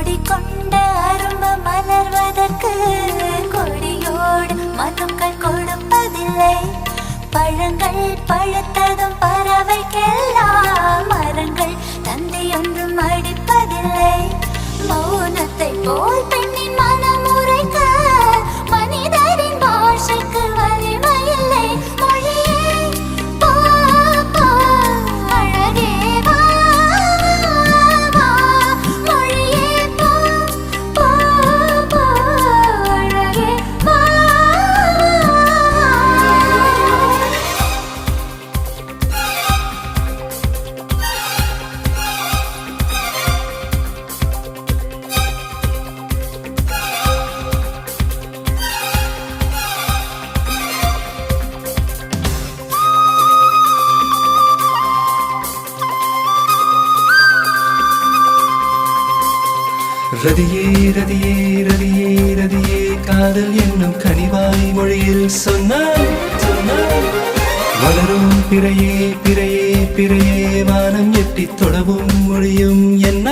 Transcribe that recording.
குடிக்கொண்ட அரும்பு மலர்வதற்கு கொடியோடு மதுக்கள் கொடுப்பதில்லை. பழங்கள் பழுத்ததும் பறவைக்கெல்லாம் மரங்கள் தந்தை ஒன்றும் அடிப்பதில்லை. மௌனத்தை போல் பெண்ணின் மனம் உரைக்க மனிதரின் பாஷைக்கு வலிமையில்லை. மொழியே போ போ அழகே வா வா, மொழியே போ போ போ அழகே வா. ரதியே ரதியே ரதியே ரதியே காதல் என்னும் கனிவாய் மொழியில் சொன்னாய் சொன்னாய். வளரும் பிறையே பிறையே பிறையே வானம் எட்டி தொடவும் மொழியும் என்ன